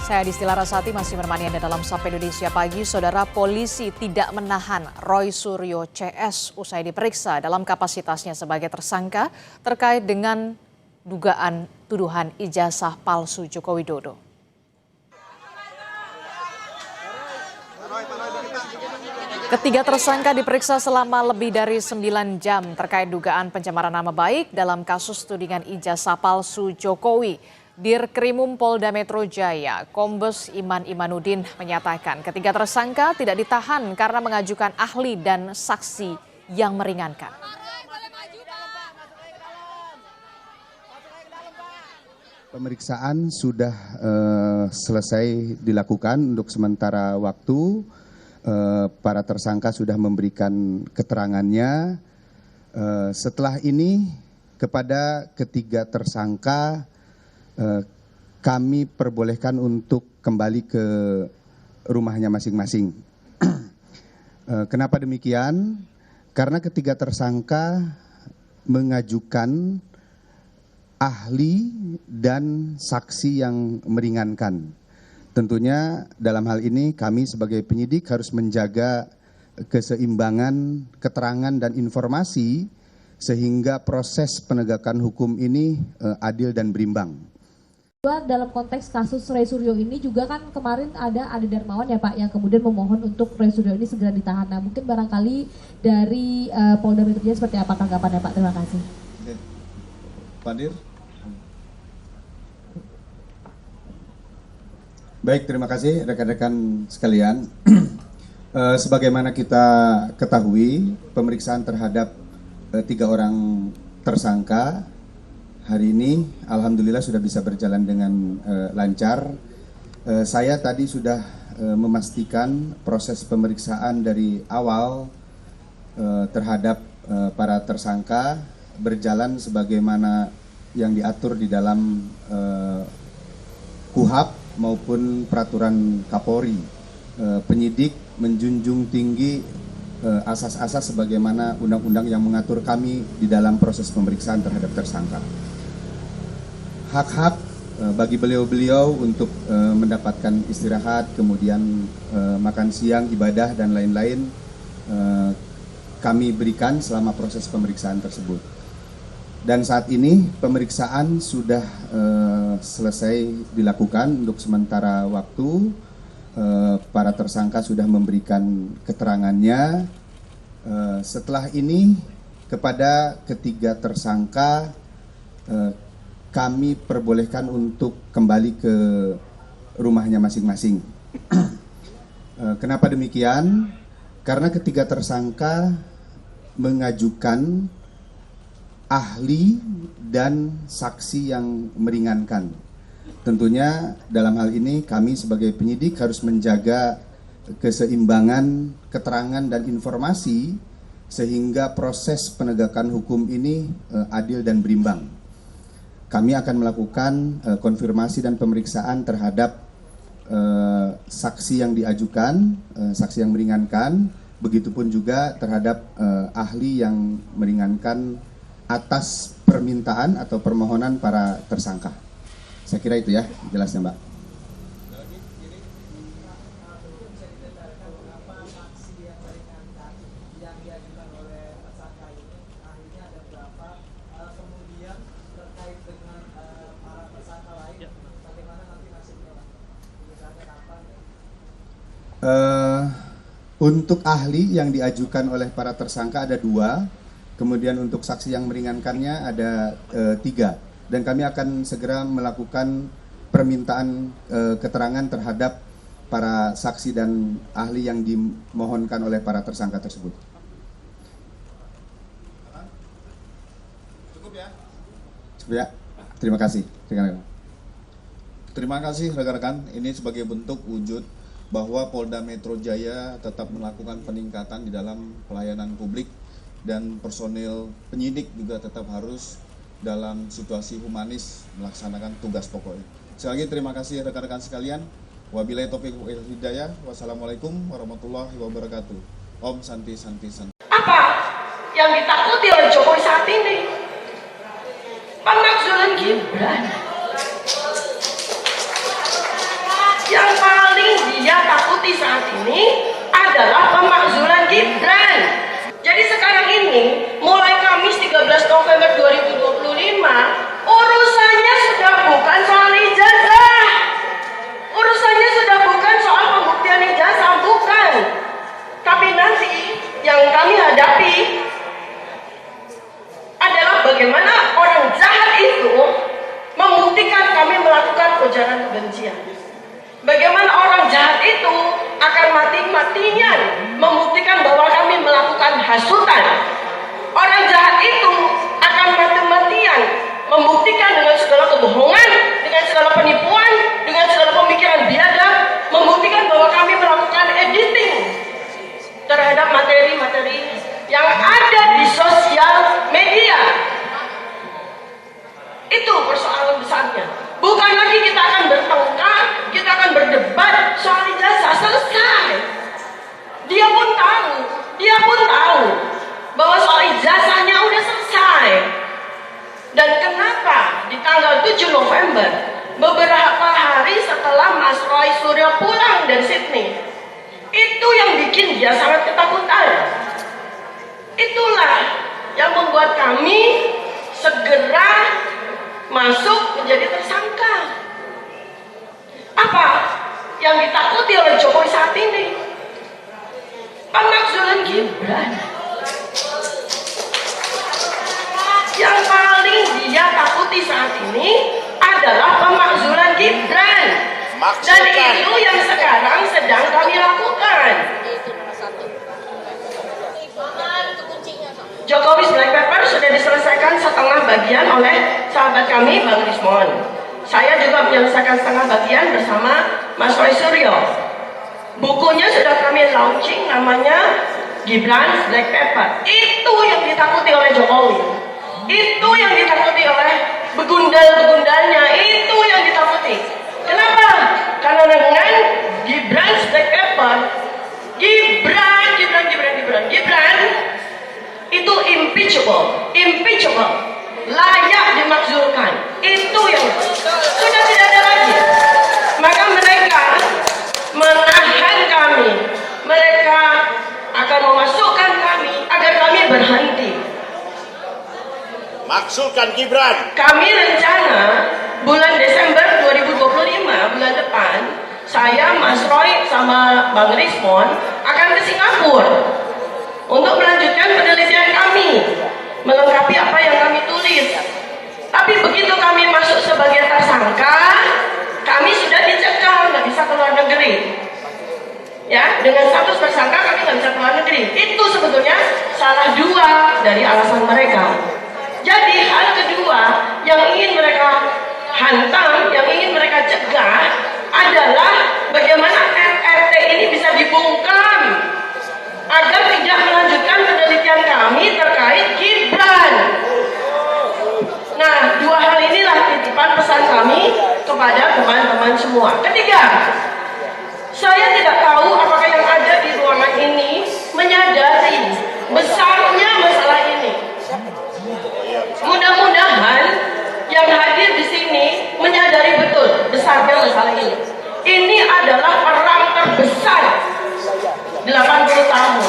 Saya Distila Rasati masih menemani Anda dalam Sapa Indonesia Pagi. Saudara, polisi tidak menahan Roy Suryo CS usai diperiksa dalam kapasitasnya sebagai tersangka terkait dengan dugaan tuduhan ijazah palsu Joko Widodo. Ketiga tersangka diperiksa selama lebih dari 9 jam terkait dugaan pencemaran nama baik dalam kasus tudingan ijazah palsu Jokowi. Dirkrimum Polda Metro Jaya, Kombes Iman Imanuddin menyatakan ketiga tersangka tidak ditahan karena mengajukan ahli dan saksi yang meringankan. Pemeriksaan sudah selesai dilakukan untuk sementara waktu. Para tersangka sudah memberikan keterangannya. Setelah ini kepada ketiga tersangka kami perbolehkan untuk kembali ke rumahnya masing-masing. Kenapa demikian? Karena ketiga tersangka mengajukan ahli dan saksi yang meringankan. Tentunya dalam hal ini kami sebagai penyidik harus menjaga keseimbangan keterangan dan informasi sehingga proses penegakan hukum ini adil dan berimbang. Dalam konteks kasus Roy Suryo ini juga kan kemarin ada Ade Darmawan ya Pak yang kemudian memohon untuk Roy Suryo ini segera ditahan. Nah mungkin barangkali dari Polda Metro Jaya seperti apa tanggapannya Pak? Terima kasih. Oke. Pak Dir. Baik, terima kasih rekan-rekan sekalian. Sebagaimana kita ketahui, pemeriksaan terhadap 3 orang tersangka hari ini alhamdulillah sudah bisa berjalan dengan lancar. Saya tadi sudah memastikan proses pemeriksaan dari awal terhadap para tersangka berjalan sebagaimana yang diatur di dalam KUHAP maupun peraturan Kapolri. Penyidik menjunjung tinggi asas-asas sebagaimana undang-undang yang mengatur kami di dalam proses pemeriksaan terhadap tersangka. Hak-hak bagi beliau-beliau untuk mendapatkan istirahat, kemudian makan siang, ibadah, dan lain-lain kami berikan selama proses pemeriksaan tersebut. Dan saat ini pemeriksaan sudah selesai dilakukan untuk sementara waktu. Para tersangka sudah memberikan keterangannya. Setelah ini kepada ketiga tersangka kami perbolehkan untuk kembali ke rumahnya masing-masing. Kenapa demikian? Karena ketiga tersangka mengajukan ahli dan saksi yang meringankan. Tentunya dalam hal ini kami sebagai penyidik harus menjaga keseimbangan keterangan dan informasi sehingga proses penegakan hukum ini adil dan berimbang. Kami akan melakukan konfirmasi dan pemeriksaan terhadap saksi yang diajukan, saksi yang meringankan, begitupun juga terhadap ahli yang meringankan atas permintaan atau permohonan para tersangka. Saya kira itu ya jelasnya Mbak. Untuk ahli yang diajukan oleh para tersangka ada 2, kemudian untuk saksi yang meringankannya ada 3. Dan kami akan segera melakukan permintaan keterangan terhadap para saksi dan ahli yang dimohonkan oleh para tersangka tersebut. Cukup ya? Cukup ya? Terima kasih. Terima kasih rekan-rekan. Ini sebagai bentuk wujud bahwa Polda Metro Jaya tetap melakukan peningkatan di dalam pelayanan publik dan personil penyidik juga tetap harus dalam situasi humanis melaksanakan tugas pokoknya. Sekali lagi terima kasih rekan-rekan sekalian. Wabillahi taufiq wal hidayah. Wassalamualaikum warahmatullahi wabarakatuh. Om Santi Santi Santi. Apa yang ditakuti oleh Jokowi saat ini? Pemakzulan Gibran. ini adalah pemakzulan Gibran. Jadi sekarang ini, mulai Kamis 13 November 2025, urusannya sudah bukan soal ijazah. Urusannya sudah bukan soal pembuktian ijazah, bukan. Tapi nanti yang kami hadapi adalah bagaimana orang jahat itu membuktikan kami melakukan ujaran kebencian. Bagaimana orang jahat itu akan mati-matian membuktikan bahwa kami melakukan hasutan. Orang jahat itu akan mati-matian membuktikan dengan segala kebohongan, dengan segala penipuan, dengan segala pemikiran biadab, membuktikan bahwa kami melakukan editing terhadap materi-materi yang ada di sosial media. Itu persoalan besarnya. Bukan lagi kita akan bertengkar, kita akan berdebat soal ijazah, selesai. Dia pun tahu bahwa soal ijazahnya udah selesai. Dan kenapa di tanggal 7 November, beberapa hari setelah Mas Roy Suryo pulang dari Sydney, itu yang bikin dia sangat ketakutan. Itulah yang membuat kami segera masuk menjadi tersangka. Apa yang ditakuti oleh Jokowi saat ini? Pemakzulan Gibran. Yang paling dia takuti saat ini adalah pemakzulan Gibran. Dan itu yang sekarang sedang kami lakukan. Jokowi's Black Paper sudah diselesaikan setengah bagian oleh sahabat kami Bang Rismon. Saya juga menyelesaikan setengah bagian bersama Mas Roy Suryo. Bukunya sudah kami launching, namanya Gibran's Black Paper. Itu yang ditakuti oleh Jokowi. Itu yang ditakuti oleh begundal-begundalnya. Itu yang ditakuti. Kenapa? Karena dengan Gibran's Black Paper, Gibran itu impeachable, layak dimakzulkan. Itu yang sudah tidak ada lagi. Maka mereka menahan kami, mereka akan memasukkan kami agar kami berhenti. Maksudkan Gibran. Kami rencana bulan Desember 2025, bulan depan, saya, Mas Roy, sama Bang Rismon akan ke Singapura untuk melanjutkan penelitian kami, melengkapi apa yang kami tulis. Tapi begitu kami masuk sebagai tersangka, kami sudah dicekal, nggak bisa keluar negeri. Ya, dengan status tersangka kami nggak bisa keluar negeri. Itu sebetulnya salah dua dari alasan mereka. Jadi hal kedua yang ingin mereka hantam, yang ingin mereka cegah adalah bagaimana RRT ini bisa dibungkam agar tidak melanjutkan penelitian kami terkait Gibran. Nah, dua hal inilah titipan pesan kami kepada teman-teman semua. Ketiga, saya tidak tahu apakah yang ada di ruangan ini menyadari besarnya masalah ini. Mudah-mudahan yang hadir di sini menyadari betul besarnya masalah ini. Ini adalah perang terbesar 80 tahun.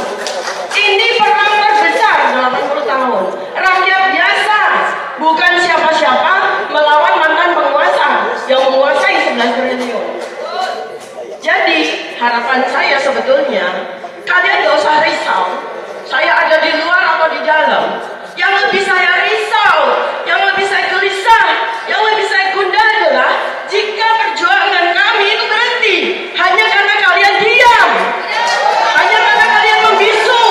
Ini perang terbesar 80 tahun. Rakyat biasa, bukan siapa-siapa, melawan mantan penguasa yang menguasai 11 triliun. Jadi harapan saya sebetulnya kalian gak usah risau. Saya ada di luar atau di dalam. Yang lebih saya risau, yang lebih saya gelisah, yang lebih saya gundah adalah jika perjuangan kami itu berhenti hanya karena kalian diam, hanya karena kalian membisu,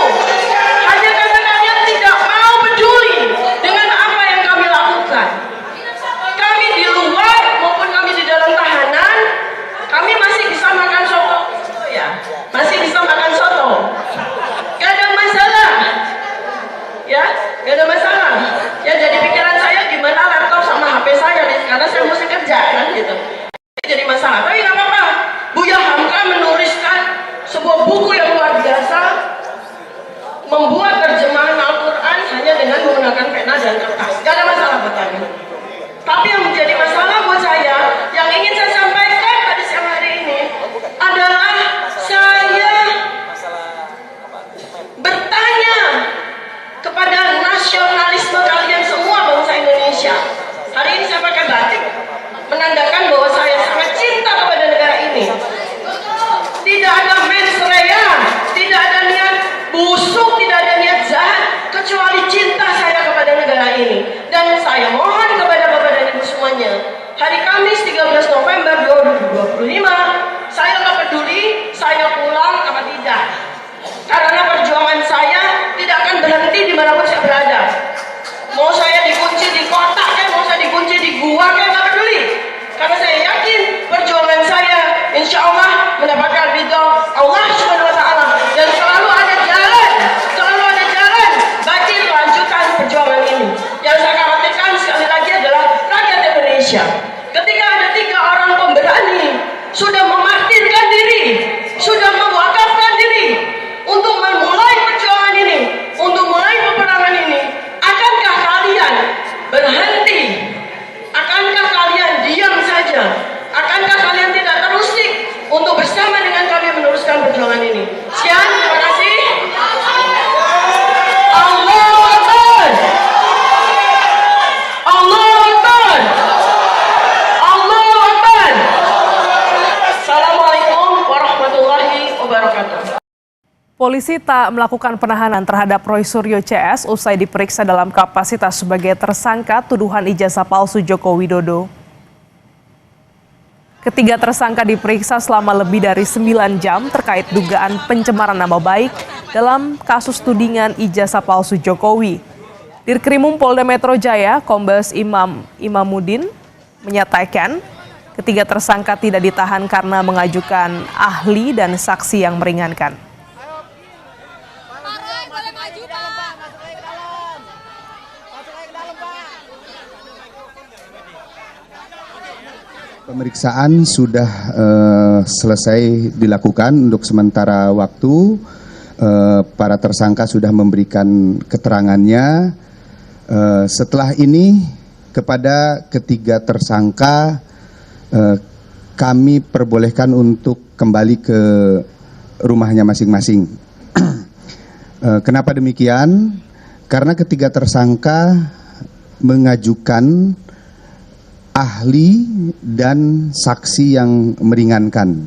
hanya karena kalian tidak mau peduli dengan apa yang kami lakukan. Kami di luar maupun kami di dalam tahanan, kami masih bisa makan soto, ya, masih bisa makan soto, gak ada masalah. Ya, gak ada masalah. Ya, jadi pikiran saya gimana laptop sama HP saya nih, karena saya mesti kerja kan gitu. Jadi masalah. Tapi nggak apa-apa. Buya Hamka menuliskan sebuah buku yang luar biasa, membuat terjemahan Al-Quran hanya dengan menggunakan pena dan kertas. Gak ada masalah buat kami. Tapi yang menjadi masalah buat saya, yang ingin saya sampaikan pada siang hari ini adalah saya saya nggak peduli saya pulang apa tidak. Karena perjuangan saya tidak akan berhenti dimanapun saya berada. Mau saya dikunci di kotak, mau saya dikunci di gua, nggak peduli. Karena saya yakin perjuangan saya insya Allah mendapatkan ridho Allah Subhanahu Wa Taala, dan selalu ada jalan bagi lanjutan perjuangan ini. Yang saya khawatirkan sekali lagi adalah rakyat Indonesia. Ketika ada 3 orang pemberani sudah memartirkan diri, sudah mewakafkan diri untuk memulai perjuangan ini, untuk mulai peperangan ini, akankah kalian berhenti? Akankah kalian diam saja? Akankah kalian tidak terusik untuk bersama dengan kami meneruskan perjuangan ini? Sekian, terima kasih. Allahu Akbar. Allahu Akbar. Allahu Akbar. Assalamualaikum warahmatullahi wabarakatuh. Polisi tak melakukan penahanan terhadap Roy Suryo CS usai diperiksa dalam kapasitas sebagai tersangka tuduhan ijazah palsu Joko Widodo. Ketiga tersangka diperiksa selama lebih dari 9 jam terkait dugaan pencemaran nama baik dalam kasus tudingan ijazah palsu Jokowi. Dirkrimum Polda Metro Jaya, Kombes Imamuddin menyatakan ketiga tersangka tidak ditahan karena mengajukan ahli dan saksi yang meringankan. Pemeriksaan sudah selesai dilakukan untuk sementara waktu. Para tersangka sudah memberikan keterangannya. Setelah ini kepada ketiga tersangka kami perbolehkan untuk kembali ke rumahnya masing-masing. Kenapa demikian? Karena ketiga tersangka mengajukan ahli dan saksi yang meringankan.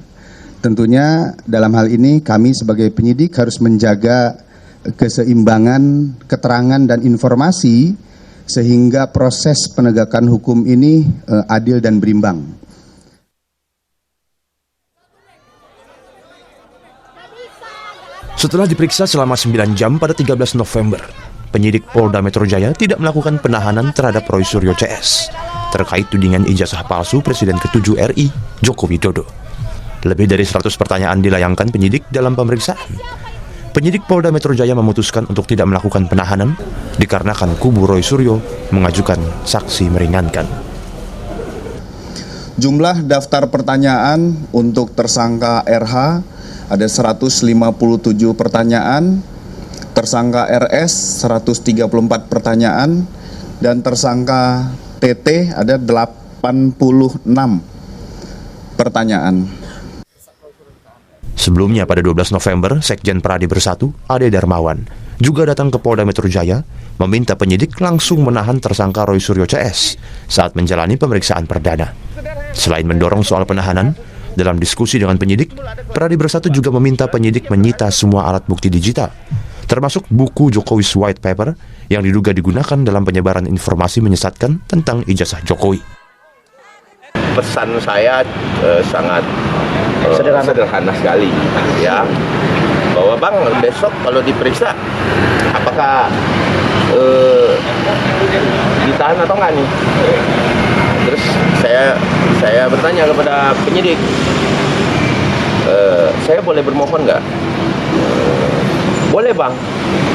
Tentunya dalam hal ini kami sebagai penyidik harus menjaga keseimbangan keterangan dan informasi sehingga proses penegakan hukum ini adil dan berimbang. Setelah diperiksa selama 9 jam pada 13 November, penyidik Polda Metro Jaya tidak melakukan penahanan terhadap Roy Suryo CS terkait tudingan ijazah palsu Presiden ke-7 RI Joko Widodo. Lebih dari 100 pertanyaan dilayangkan penyidik dalam pemeriksaan. Penyidik Polda Metro Jaya memutuskan untuk tidak melakukan penahanan dikarenakan kubu Roy Suryo mengajukan saksi meringankan. Jumlah daftar pertanyaan untuk tersangka RH ada 157 pertanyaan, tersangka RS 134 pertanyaan, dan tersangka TT ada 86 pertanyaan. Sebelumnya pada 12 November, Sekjen Pradi Bersatu, Ade Darmawan, juga datang ke Polda Metro Jaya meminta penyidik langsung menahan tersangka Roy Suryo CS saat menjalani pemeriksaan perdana. Selain mendorong soal penahanan, dalam diskusi dengan penyidik, Pradi Bersatu juga meminta penyidik menyita semua alat bukti digital, termasuk buku Jokowi's White Paper yang diduga digunakan dalam penyebaran informasi menyesatkan tentang ijazah Jokowi. Pesan saya sangat sederhana sekali, ya, bahwa Bang besok kalau diperiksa apakah ditahan atau enggak nih? Terus saya bertanya kepada penyidik, saya boleh bermohon nggak? Boleh Bang.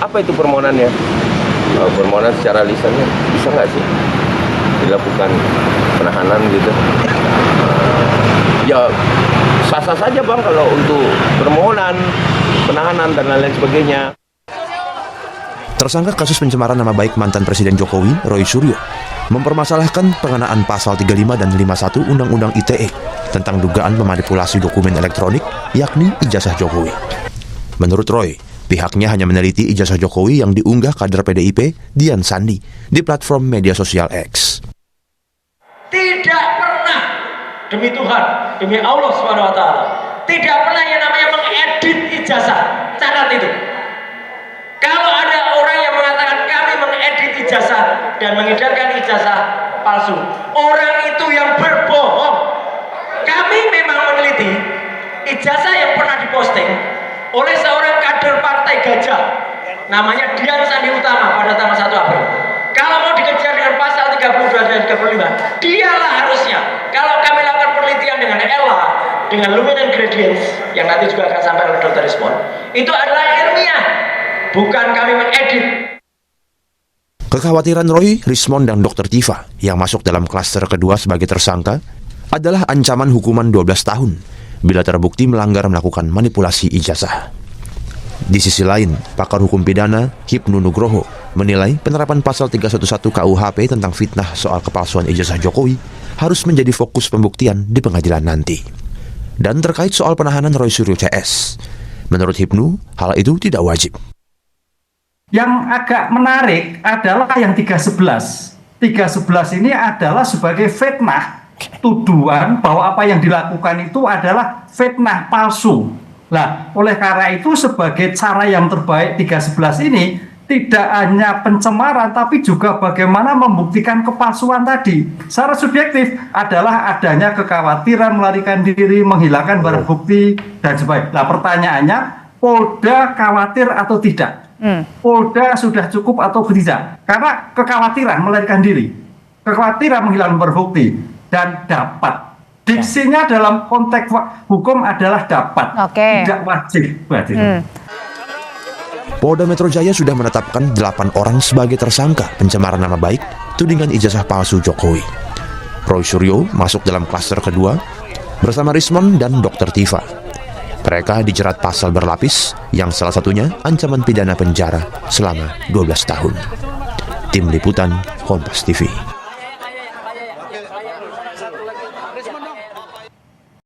Apa itu permohonannya? Permohonan secara lisannya bisa nggak sih dilakukan penahanan gitu? Ya sah-sah saja Bang kalau untuk permohonan, penahanan dan lain-lain sebagainya. Tersangka kasus pencemaran nama baik mantan Presiden Jokowi, Roy Suryo, mempermasalahkan pengenaan pasal 35 dan 51 Undang-Undang ITE tentang dugaan memanipulasi dokumen elektronik, yakni ijazah Jokowi. Menurut Roy, pihaknya hanya meneliti ijazah Jokowi yang diunggah kader PDIP, Dian Sandi, di platform media sosial X. Tidak pernah, demi Tuhan, demi Allah Subhanahu Wa Taala, tidak pernah yang namanya mengedit ijazah. Catat itu. Kalau ada orang yang mengatakan kami mengedit ijazah dan mengedarkan ijazah palsu, orang itu yang berbohong. Kami memang teliti, ijazah yang pernah diposting oleh seorang kader partai Gajah, namanya Dian Sandi Utama pada tanggal 1 April. Kalau mau dikejar dengan pasal 32 dan 35, dialah harusnya. Kalau kami lakukan penelitian dengan Ella, dengan luminant gradients, yang nanti juga akan sampai oleh Dr. Rismon, itu adalah ilmiah, bukan kami mengedit. Kekhawatiran Roy, Rismon, dan Dr. Tifa yang masuk dalam klaster kedua sebagai tersangka adalah ancaman hukuman 12 tahun bila terbukti melanggar melakukan manipulasi ijazah. Di sisi lain, pakar hukum pidana Hipnu Nugroho menilai penerapan pasal 311 KUHP tentang fitnah soal kepalsuan ijazah Jokowi harus menjadi fokus pembuktian di pengadilan nanti. Dan terkait soal penahanan Roy Suryo CS, menurut Hipnu, hal itu tidak wajib. Yang agak menarik adalah yang 311. 311 ini adalah sebagai fitnah, tuduhan bahwa apa yang dilakukan itu adalah fitnah palsu. Nah, oleh karena itu sebagai cara yang terbaik 311 ini tidak hanya pencemaran tapi juga bagaimana membuktikan kepalsuan tadi. Secara subjektif adalah adanya kekhawatiran melarikan diri, menghilangkan barang bukti dan sebagainya. Nah, pertanyaannya, Polda khawatir atau tidak? Polda sudah cukup atau tidak? Karena kekhawatiran melarikan diri, kekhawatiran menghilangkan barang bukti dan dapat. Diksinya dalam konteks hukum adalah dapat, tidak wajib. Polda Metro Jaya sudah menetapkan 8 orang sebagai tersangka pencemaran nama baik tudingan ijazah palsu Jokowi. Roy Suryo masuk dalam klaster kedua bersama Rismon dan Dr. Tifa. Mereka dijerat pasal berlapis yang salah satunya ancaman pidana penjara selama 12 tahun. Tim Liputan Kompas TV.